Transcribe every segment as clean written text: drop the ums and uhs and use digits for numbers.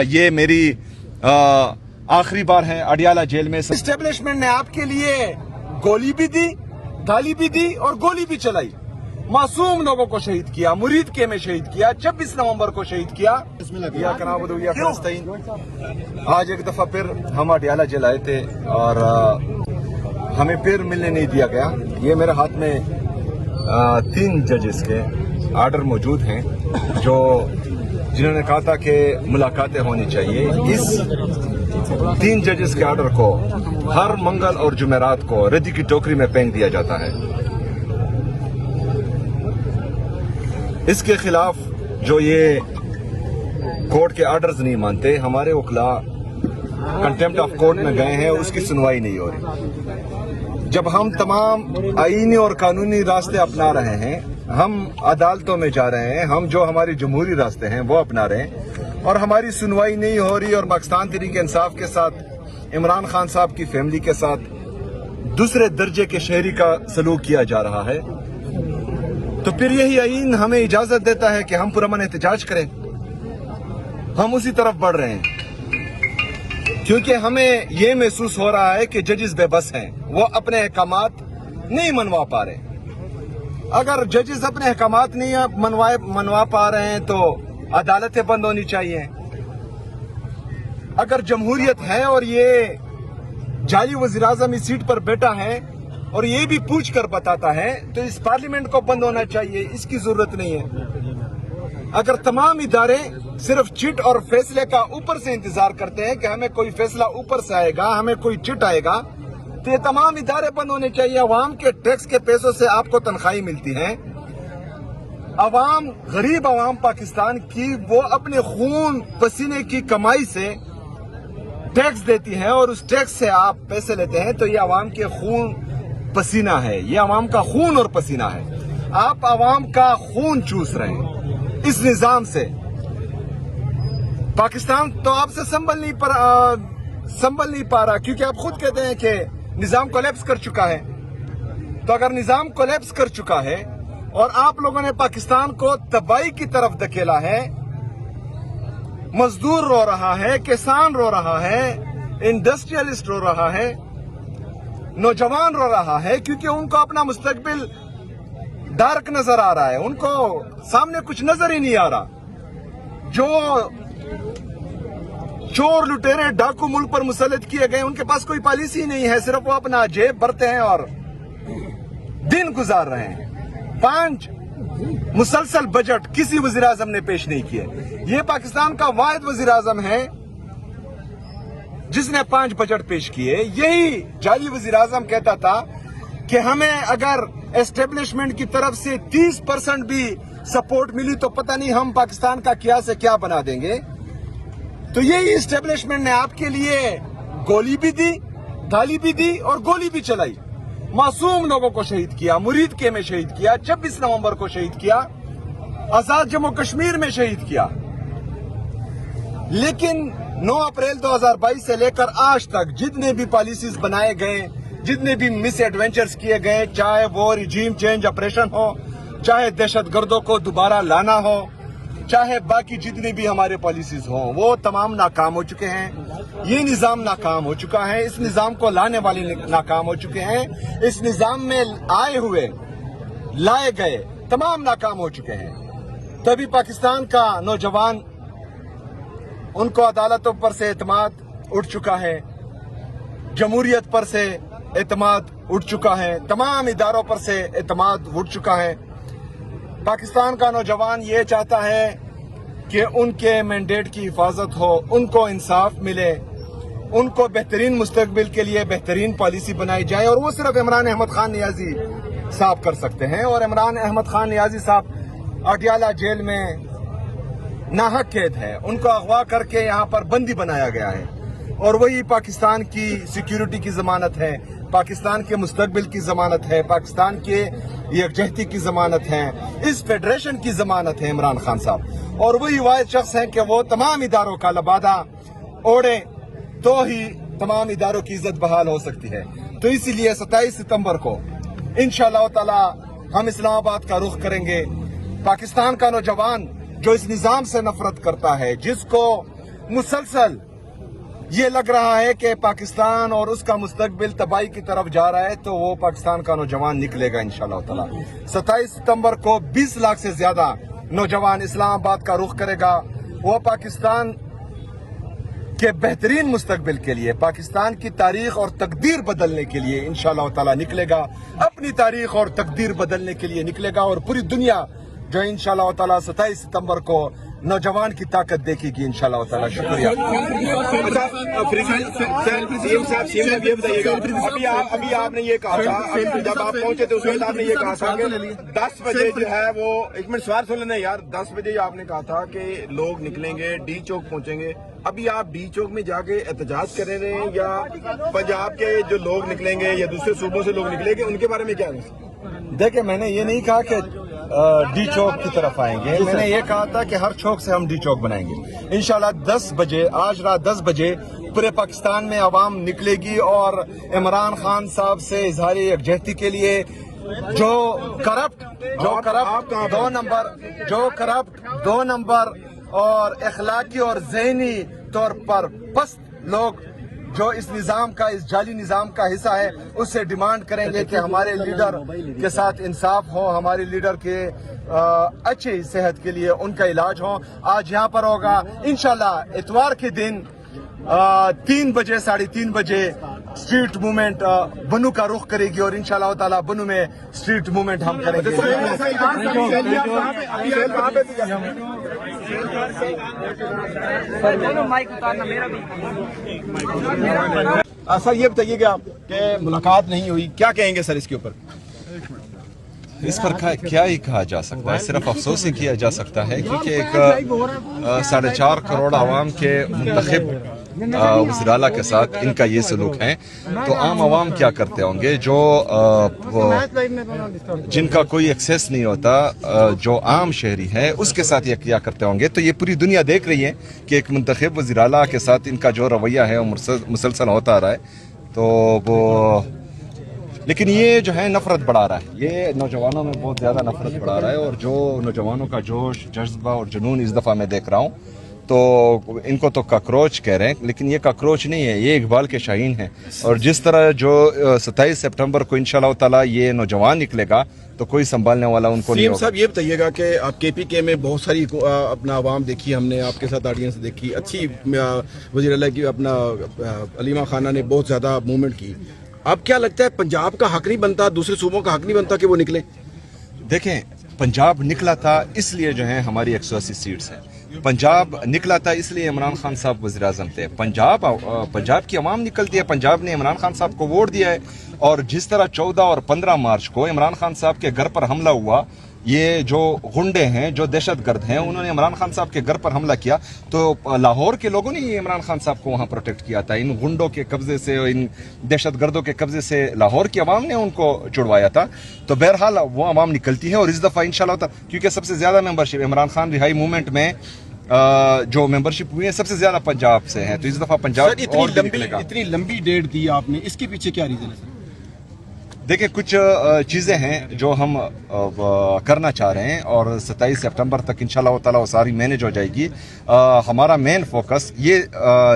ये मेरी आखिरी बार है अडियाला जेल में। एस्टेब्लिशमेंट ने आपके लिए गोली भी दी, गाली भी दी और गोली भी चलाई। मासूम लोगों को शहीद किया, मुरीद के में शहीद किया, 26 नवंबर को शहीद किया। आज एक दफा फिर हम अडियाला जेल आए थे और हमें फिर मिलने नहीं दिया गया। ये मेरे हाथ में 3 जजेस के आर्डर मौजूद हैं जिन्होंने कहा था कि मुलाकातें होनी चाहिए। इस 3 जजेस के आर्डर को हर मंगल और जुमेरात को रद्दी की टोकरी में फेंक दिया जाता है। इसके खिलाफ जो ये कोर्ट के आर्डर्स नहीं मानते, हमारे वकला कंटेम्प्ट ऑफ कोर्ट में गए हैं, उसकी सुनवाई नहीं हो रही। जब हम तमाम आईनी और कानूनी रास्ते अपना रहे हैं, हम अदालतों में जा रहे हैं, हम जो हमारी जमहूरी रास्ते हैं वो अपना रहे हैं और हमारी सुनवाई नहीं हो रही और पाकिस्तान तहरीक इंसाफ के साथ इमरान खान साहब की फैमिली के साथ दूसरे दर्जे के शहरी का सलूक किया जा रहा है, तो फिर यही आईन हमें इजाजत देता है कि हम पुरअमन एहतजाज करें। हम उसी तरफ बढ़ रहे हैं क्योंकि हमें ये महसूस हो रहा है कि जजेस बेबस हैं, वो अपने अहकामात नहीं मनवा पा रहे। अगर जजेस अपने अहकामात नहीं मनवा पा रहे हैं तो अदालतें बंद होनी चाहिए। अगर जमहूरियत है और ये जाली वज़ीर-ए-आज़म इस सीट पर बैठा है और ये भी पूछ कर बताता है तो इस पार्लियामेंट को बंद होना चाहिए, इसकी जरूरत नहीं है। अगर तमाम इदारे सिर्फ चिट और फैसले का ऊपर से इंतजार करते हैं कि हमें कोई फैसला ऊपर से आएगा, हमें कोई चिट आएगा, तो ये तमाम इदारे बंद होने चाहिए। अवाम के टैक्स के पैसों से आपको तनख्वाही मिलती है। अवाम, गरीब अवाम पाकिस्तान की, वो अपने खून पसीने की कमाई से टैक्स देती है और उस टैक्स से आप पैसे लेते हैं, तो ये अवाम के खून पसीना है, ये अवाम का खून और पसीना है। आप अवाम का खून चूस रहे हैं इस निजाम से। पाकिस्तान तो आपसे संभल नहीं पा रहा क्योंकि आप खुद कहते हैं कि निजाम कोलैप्स कर चुका है। तो अगर निजाम कोलैप्स कर चुका है और आप लोगों ने पाकिस्तान को तबाही की तरफ धकेला है, मजदूर रो रहा है, किसान रो रहा है, इंडस्ट्रियलिस्ट रो रहा है, नौजवान रो रहा है क्योंकि उनको अपना मुस्तकबिल डार्क नजर आ रहा है, उनको सामने कुछ नजर ही नहीं आ रहा। जो चोर लुटेरे डाकू मुल्क पर मुसल्लत किए गए, उनके पास कोई पॉलिसी नहीं है, सिर्फ वो अपना जेब भरते हैं और दिन गुजार रहे हैं। 5 मुसलसल बजट किसी वजीर आजम ने पेश नहीं किए। ये पाकिस्तान का वाहिद वजीर आजम है जिसने 5 बजट पेश किए। यही जाली वजीर आजम कहता था कि हमें अगर एस्टेब्लिशमेंट की तरफ से 30% भी सपोर्ट मिली तो पता नहीं हम पाकिस्तान का क्या से क्या बना देंगे। तो यही एस्टेब्लिशमेंट ने आपके लिए गोली भी दी, गाली भी दी और गोली भी चलाई। मासूम लोगों को शहीद किया, मुरीद के में शहीद किया, 26 नवंबर को शहीद किया, आजाद जम्मू कश्मीर में शहीद किया। लेकिन 9 अप्रैल 2022 से लेकर आज तक जितने भी पॉलिसीज बनाए गए, जितने भी मिस एडवेंचर्स किए गए, चाहे वो रिजीम चेंज ऑपरेशन हो, चाहे दहशतगर्दों को दोबारा लाना हो, चाहे बाकी जितनी भी हमारे पॉलिसीज हो, वो तमाम नाकाम हो चुके हैं। ये निजाम नाकाम हो चुका है, इस निजाम को लाने वाले नाकाम हो चुके हैं, इस निजाम में लाए गए तमाम नाकाम हो चुके हैं। तभी पाकिस्तान का नौजवान, उनको अदालतों पर से एतमाद उठ चुका है, जमहूरियत पर से एतमाद उठ चुका है, तमाम इदारों पर से एतमाद उठ चुका है। पाकिस्तान का नौजवान ये चाहता है कि उनके मैंडेट की हिफाजत हो, उनको इंसाफ मिले, उनको बेहतरीन मुस्तकबिल के लिए बेहतरीन पॉलिसी बनाई जाए और वो सिर्फ इमरान अहमद खान नियाजी साहब कर सकते हैं। और इमरान अहमद खान नियाजी साहब अडियाला जेल में नाहक कैद है, उनको अगवा करके यहाँ पर बंदी बनाया गया है और वही पाकिस्तान की सिक्योरिटी की जमानत है, पाकिस्तान के मुस्तकबिल की जमानत है, पाकिस्तान के यकजहती की जमानत है, इस फेडरेशन की जमानत है इमरान खान साहब। और वही वाहिद शख्स है कि वो तमाम इदारों का लबादा ओढ़े तो ही तमाम इदारों की इज्जत बहाल हो सकती है। तो इसीलिए 27 सितंबर को इंशाअल्लाह ताला हम इस्लामाबाद का रुख करेंगे। पाकिस्तान का नौजवान जो इस निजाम से नफरत करता है, जिसको मुसलसल ये लग रहा है कि पाकिस्तान और उसका मुस्तकबिल तबाही की तरफ जा रहा है, तो वो पाकिस्तान का नौजवान निकलेगा इंशाल्लाह ताला। 27 सितंबर को 20 लाख से ज्यादा नौजवान इस्लामाबाद का रुख करेगा। वो पाकिस्तान के बेहतरीन मुस्तकबिल के लिए, पाकिस्तान की तारीख और तकदीर बदलने के लिए इंशाल्लाह ताला निकलेगा, अपनी तारीख और तकदीर बदलने के लिए निकलेगा। और पूरी दुनिया जो इंशाल्लाह ताला 27 सितंबर को नौजवान की ताकत देखेगी इंशाल्लाह ताला। शुक्रिया। अभी आपने ये कहा था, जब आप पहुंचे थे उस वक्त आपने ये कहा था कि 10 बजे जो है वो, एक मिनट सवाल सुन लेना यार, 10 बजे आपने कहा था कि लोग निकलेंगे, डी चौक पहुंचेंगे। अभी आप डी चौक में जाके एहतजाज कर रहे हैं या पंजाब के जो लोग निकलेंगे या दूसरे सूबों से लोग निकलेंगे, उनके बारे में क्या है? देखिए, मैंने ये नहीं कहा कि डी चौक की तरफ आएंगे, मैंने ये कहा था कि हर चौक से हम डी चौक बनाएंगे इंशाल्लाह। 10 बजे, आज रात 10 बजे पूरे पाकिस्तान में आवाम निकलेगी और इमरान खान साहब से इजहार यकजहती के लिए जो करप्ट 2 नंबर और अखलाकी और ज़हनी तौर पर पस्त लोग जो इस निज़ाम का, इस जाली निज़ाम का हिस्सा है, उससे डिमांड करेंगे कि हमारे लीडर के साथ इंसाफ हो, हमारे लीडर के अच्छी सेहत के लिए उनका इलाज हो। आज यहाँ पर होगा इंशाल्लाह। इतवार के दिन 3 बजे, 3:30 बजे स्ट्रीट मूवमेंट बनू का रुख करेगी और इंशाल्लाह ताला बनू में स्ट्रीट मूवमेंट हम करेंगे। सर ये बताइएगा कि मुलाकात नहीं हुई, क्या कहेंगे सर इसके ऊपर? इस पर क्या ही कहा जा सकता है, सिर्फ अफसोस ही किया जा सकता है, क्योंकि एक 4.5 करोड़ आवाम के मुंतखब वज़ीर-ए-आला के साथ इनका ये सलूक है, तो आम आवाम क्या करते होंगे जो जिनका कोई एक्सेस नहीं होता, जो आम शहरी है उसके साथ ये क्या करते होंगे। तो ये पूरी दुनिया देख रही है कि एक मुंतखब वज़ीर-ए-आला के साथ इनका जो रवैया है वो मुसलसल होता आ रहा है। तो वो, लेकिन ये जो है नफरत बढ़ा रहा है, ये नौजवानों में बहुत ज़्यादा नफरत बढ़ा रहा है। और जो नौजवानों का जोश, जज्बा और जुनून इस दफ़ा मैं देख रहा हूँ, तो इनको तो काकरोच कह रहे हैं, लेकिन ये काकरोच नहीं है, ये इकबाल के शाहीन है। और जिस तरह जो 27 सितंबर को इंशाल्लाह ताला ये नौजवान निकलेगा तो कोई संभालने वाला उनको नहीं होगा। साहब ये बताइएगा कि आप केपीके में बहुत सारी अपना आवाम देखी, हमने आपके साथ ऑडियंस देखी, अच्छी वज़ीर-ए-आला की अपना अलीमा खाना ने बहुत ज़्यादा मूवमेंट की। अब क्या लगता है पंजाब का हक नहीं बनता, दूसरे सूबों का हक नहीं बनता कि वो निकले? देखें, पंजाब निकला था इसलिए जो है हमारी 180 सीट्स हैं। पंजाब निकला था इसलिए इमरान खान साहब वज़ीर आज़म थे। पंजाब की आवाम निकलती है, पंजाब ने इमरान खान साहब को वोट दिया है। और जिस तरह 14 और 15 मार्च को इमरान खान साहब के घर पर हमला हुआ, ये जो गुंडे हैं, जो दहशतगर्द हैं, उन्होंने इमरान खान साहब के घर पर हमला किया, तो लाहौर के लोगों ने इमरान खान साहब को वहां प्रोटेक्ट किया था। इन गुंडों के कब्जे से, इन दहशतगर्दों के कब्जे से लाहौर की आवाम ने उनको छुड़वाया था। तो बहरहाल वो आवाम निकलती है और इस दफ़ा इंशाल्लाह, क्योंकि सबसे ज़्यादा मेंबरशिप इमरान खान रिहाई मूवमेंट में जो मेंबरशिप हुई है सबसे ज्यादा पंजाब से है, तो इस दफा पंजाब इतनी लंबी डेट दी आपने, इसके पीछे क्या रीजन है सर? देखिए, कुछ चीज़ें हैं जो हम करना चाह रहे हैं और 27 सितंबर तक इंशाल्लाह ताला वो सारी मैनेज हो जाएगी। हमारा मेन फोकस ये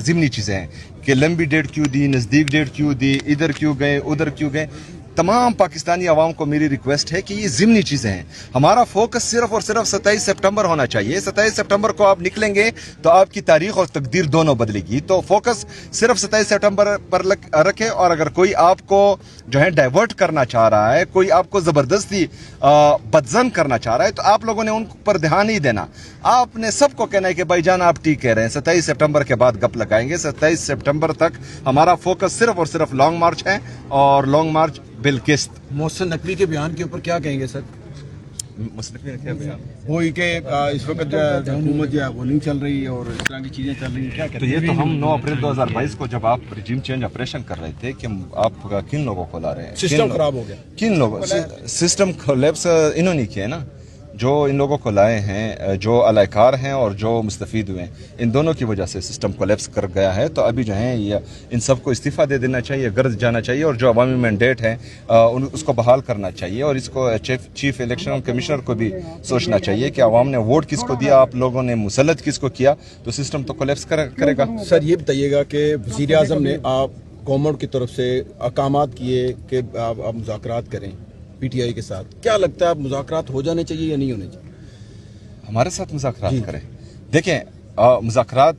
ज़िमनी चीज़ें हैं कि लंबी डेट क्यों दी, नज़दीक डेट क्यों दी, इधर क्यों गए, उधर क्यों गए। तमाम पाकिस्तानी आवाम को मेरी रिक्वेस्ट है कि ये ज़िमनी चीज़ें हैं। हमारा फोकस सिर्फ और सिर्फ 27 सितंबर होना चाहिए। 27 सितंबर को आप निकलेंगे तो आपकी तारीख और तकदीर दोनों बदलेगी। तो फोकस सिर्फ 27 सितंबर पर रखें। और अगर कोई आपको जो है डाइवर्ट करना चाह रहा है, कोई आपको ज़बरदस्ती बदजन करना चाह रहा है, तो आप लोगों ने उन पर ध्यान नहीं देना। आपने सबको कहना है कि भाईजान आप ठीक कह रहे हैं, 27 सितंबर के बाद गप लगाएंगे। 27 सितंबर तक हमारा फोकस सिर्फ और सिर्फ लॉन्ग मार्च है और लॉन्ग मार्च बिलकिस्त। मोहसिन नकवी के बयान के ऊपर क्या कहेंगे सर? मोहसिन नकवी ने क्या बयान? वही कि इस वक्त हुकूमत जो है वो नहीं चल रही और इस तरह की चीजें चल रही हैं, क्या कहते हैं? तो ये तो हम 9 अप्रैल 2022 को जब आप रिजीम चेंज ऑपरेशन कर रहे थे कि आप किन लोगों को ला रहे हैं? सिस्टम खराब हो गया। किन लोगों? सिस्टम कोलैप्स इन्होंने किया ना। जो इन लोगों को लाए हैं, जो अलाकार हैं और जो मुस्तफ़ीद हुए हैं, इन दोनों की वजह से सिस्टम कोलैप्स कर गया है। तो अभी जो है ये इन सबको इस्तीफ़ा दे देना चाहिए, गर्द जाना चाहिए और जो अवामी मैंडेट है उसको बहाल करना चाहिए। और इसको चीफ इलेक्शन कमिश्नर को भी सोचना चाहिए कि आवाम ने वोट किसको दिया, आप लोगों ने मुसल्लत किसको किया, तो सिस्टम तो कोलैप्स करेगा। सर ये बताइएगा कि वज़ीर आज़म ने आप गवर्नमेंट की तरफ से अहकामात किए कि आप मुज़ाकरात करें पीटीआई के साथ, क्या लगता है आप मुज़ाकरात हो जाने चाहिए या नहीं होने चाहिए? हमारे साथ मुज़ाकरात करें। देखें, मुज़ाकरात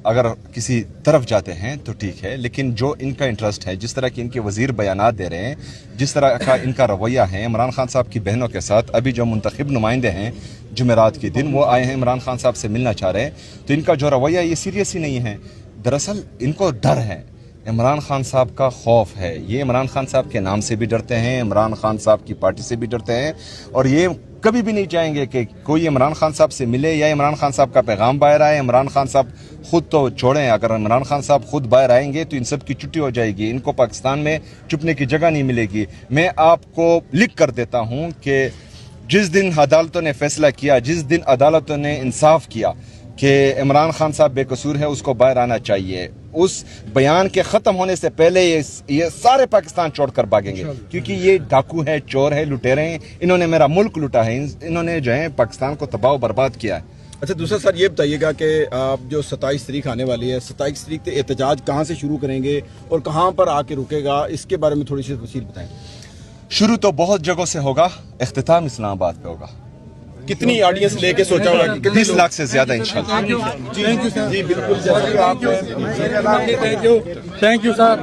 अगर किसी तरफ जाते हैं तो ठीक है, लेकिन जो इनका इंटरेस्ट है, जिस तरह की इनके वज़ीर बयानात दे रहे हैं, जिस तरह का इनका रवैया है इमरान खान साहब की बहनों के साथ, अभी जो मुंतखब नुमाइंदे हैं जुमेरात के दिन वो आए हैं इमरान खान साहब से मिलना चाह रहे हैं, तो इनका जो रवैया ये सीरियस ही नहीं है। दरअसल इनको डर है, इमरान खान साहब का खौफ है। ये इमरान खान साहब के नाम से भी डरते हैं, इमरान खान साहब की पार्टी से भी डरते हैं, और ये कभी भी नहीं चाहेंगे कि कोई इमरान खान साहब से मिले या इमरान खान साहब का पैगाम बाहर आए। इमरान खान साहब खुद तो छोड़ें, अगर इमरान खान साहब खुद बाहर आएंगे तो इन सब की छुट्टी हो जाएगी, इनको पाकिस्तान में छुपने की जगह नहीं मिलेगी। मैं आपको लिख कर देता हूँ कि जिस दिन अदालतों ने फैसला किया, जिस दिन अदालतों ने इंसाफ किया कि इमरान खान साहब बेकसूर है, उसको बाहर आना चाहिए, उस बयान के ख़त्म होने से पहले ये सारे पाकिस्तान छोड़कर भागेंगे, क्योंकि ये डाकू है, चोर है, लुटेरे हैं, इन्होंने मेरा मुल्क लूटा है, इन्होंने जो है पाकिस्तान को तबाह बर्बाद किया है। अच्छा, दूसरा सर ये बताइएगा कि आप जो 27 तारीख आने वाली है, 27 तारीख से एहतजाज कहाँ से शुरू करेंगे और कहाँ पर आके रुकेगा, इसके बारे में थोड़ी सी तफसील बताएं। शुरू तो बहुत जगहों से होगा, इख्तिताम इस्लामाबाद पे होगा। कितनी ऑडियंस लेके सोचा हुआ है? 20 लाख से ज्यादा इंशाल्लाह। जी बिल्कुल, जैसे कि आप थैंक यू सर।